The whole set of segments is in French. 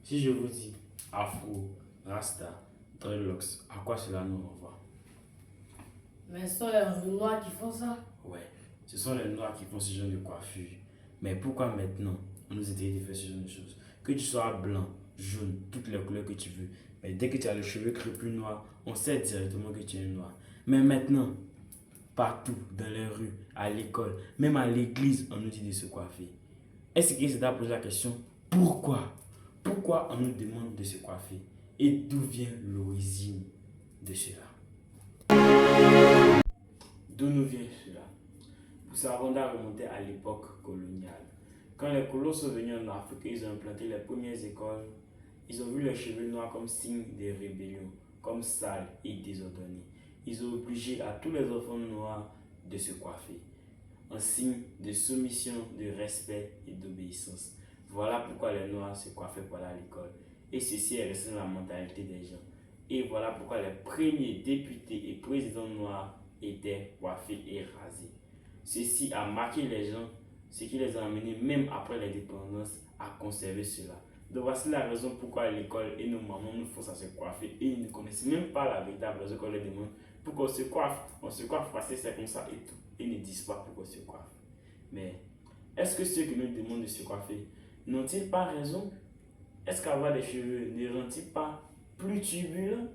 Si je vous dis afro, rasta, dreadlocks, à quoi cela nous renvoie? Mais ce sont les noirs qui font ça. Ouais, ce sont les noirs qui font ce genre de coiffure. Mais pourquoi maintenant on nous interdit de faire ce genre de choses? Que tu sois blanc, jaune, toutes les couleurs que tu veux. Mais dès que tu as les cheveux crépus noirs, on sait directement que tu es noir. Mais maintenant, partout, dans les rues, à l'école, même à l'église, on nous dit de se coiffer. Est-ce que c'est à poser la question, pourquoi? Pourquoi on nous demande de se coiffer? Et d'où vient l'origine de cela? D'où nous vient cela? Pour ça, on a remonté à l'époque coloniale. Quand les colons sont venus en Afrique, ils ont implanté les premières écoles. Ils ont vu les cheveux noirs comme signe de rébellion, comme sale et désordonné. Ils ont obligé à tous les enfants noirs de se coiffer, en signe de soumission, de respect et d'obéissance. Voilà pourquoi les noirs se coiffaient pour aller à l'école. Et ceci est resté dans la mentalité des gens. Et voilà pourquoi les premiers députés et présidents noirs étaient coiffés et rasés. Ceci a marqué les gens, ce qui les a amenés, même après l'indépendance, à conserver cela. Donc voici la raison pourquoi à l'école et nos mamans nous forcent à se coiffer et ils ne connaissent même pas la véritable raison qu'on leur demande pourquoi on se coiffe. On se coiffe parce que c'est comme ça et tout. Ils ne disent pas pourquoi on se coiffe. Mais est-ce que ceux qui nous demandent de se coiffer n'ont-ils pas raison? Est-ce qu'avoir des cheveux ne rend-il pas plus turbulent?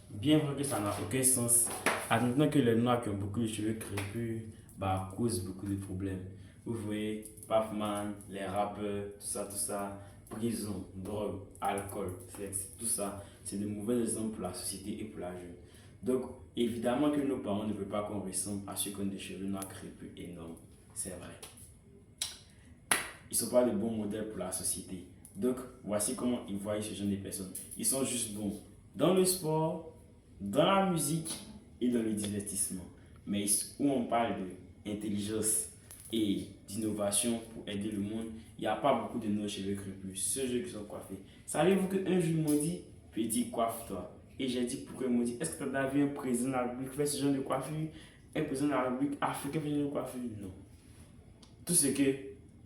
Bien vrai que ça n'a aucun sens. Admettons que les noirs qui ont beaucoup de cheveux crépus causent beaucoup de problèmes. Vous voyez, Pafman, les rappeurs, tout ça, prison, drogue, alcool, sexe, tout ça, c'est de mauvais exemples pour la société et pour la jeune. Donc, évidemment que nos parents ne veulent pas qu'on ressemble à ceux qui ont des cheveux noirs crépus énormes. C'est vrai. Ils ne sont pas de bons modèles pour la société. Donc, voici comment ils voient ce genre de personnes. Ils sont juste bons dans le sport, dans la musique et dans le divertissement. Mais où on parle d'intelligence et d'innovation pour aider le monde, il n'y a pas beaucoup de nos cheveux crépus, ceux qui sont coiffés. Savez-vous qu'un jour, ils m'ont dit, petit, coiffe-toi. Et j'ai dit, pourquoi ils m'ont dit, est-ce que tu as vu un président de la République faire ce genre de coiffure? Un président de la République africain fait ce genre de coiffure? Non. Tout ce que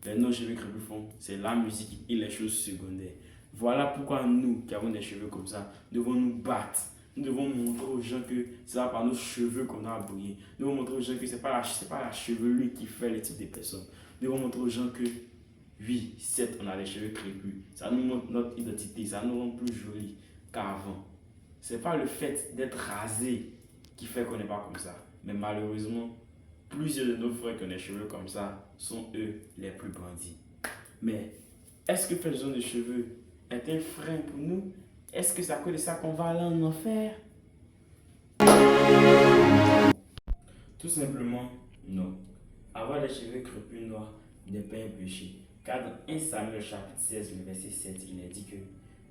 les nos cheveux crépus font, c'est la musique et les choses secondaires. Voilà pourquoi nous, qui avons des cheveux comme ça, devons nous battre. Nous devons montrer aux gens que c'est pas par nos cheveux qu'on a brillé. Nous devons montrer aux gens que ce n'est pas la chevelure qui fait le type de personne. Nous devons montrer aux gens que, oui, certes, on a les cheveux crépus. Ça nous montre notre identité, ça nous rend plus jolis qu'avant. Ce n'est pas le fait d'être rasé qui fait qu'on n'est pas comme ça. Mais malheureusement, plusieurs de nos frères qui ont des cheveux comme ça sont eux les plus bandits. Mais est-ce que faire le genre de cheveux est un frein pour nous? Est-ce que c'est à cause de ça qu'on va aller en enfer? Tout simplement, non. Avoir les cheveux crépus noirs n'est pas un péché. Car dans 1 Samuel chapitre 16, le verset 7, il est dit que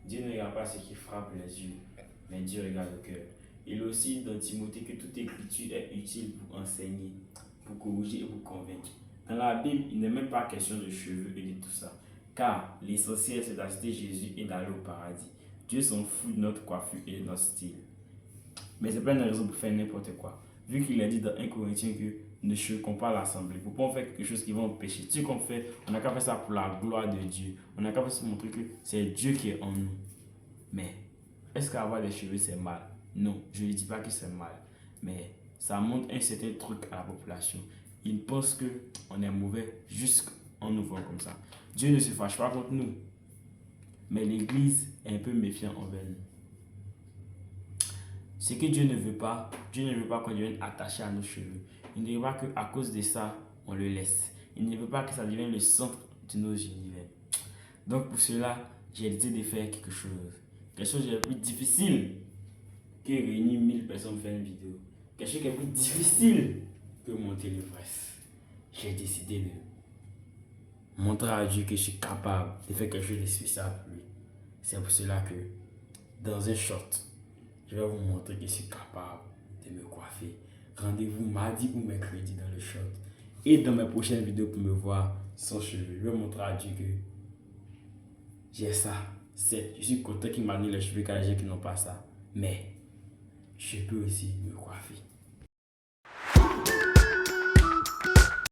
Dieu ne regarde pas ce qui frappe les yeux, mais Dieu regarde le cœur. Il est aussi dans Timothée que toute écriture est utile pour enseigner, pour corriger et pour convaincre. Dans la Bible, il n'est même pas question de cheveux et de tout ça. Car l'essentiel, c'est d'accepter Jésus et d'aller au paradis. Dieu s'en fout de notre coiffure et de notre style. Mais c'est pas une raison pour faire n'importe quoi. Vu qu'il a dit dans 1 Corinthiens que ne choquons pas l'assemblée. Il ne faut pas en faire quelque chose qui va empêcher. Ce qu'on fait, on n'a qu'à faire ça pour la gloire de Dieu. On n'a qu'à faire ça pour montrer que c'est Dieu qui est en nous. Mais est-ce qu'avoir des cheveux c'est mal? Non, je ne dis pas que c'est mal. Mais ça montre un certain truc à la population. Ils pensent qu'on est mauvais juste en nous voyant comme ça. Dieu ne se fâche pas contre nous. Mais l'Église est un peu méfiante envers nous. Ce que Dieu ne veut pas qu'on devienne attaché à nos cheveux. Il ne veut pas qu'à cause de ça, on le laisse. Il ne veut pas que ça devienne le centre de nos univers. Donc pour cela, j'ai décidé de faire quelque chose. Quelque chose de plus difficile que réunir 1000 personnes pour faire une vidéo. Quelque chose qui est plus difficile que monter l'Everest. J'ai décidé de montrer à Dieu que je suis capable de faire quelque chose de spécial pour lui. C'est pour cela que dans un short, je vais vous montrer que je suis capable de me coiffer. Rendez-vous mardi ou mercredi dans le short. Et dans mes prochaines vidéos pour me voir sans cheveux. Je vais montrer à Dieu que j'ai ça. Je suis content qu'il m'a mis les cheveux car les gens qui n'ont pas ça. Mais je peux aussi me coiffer.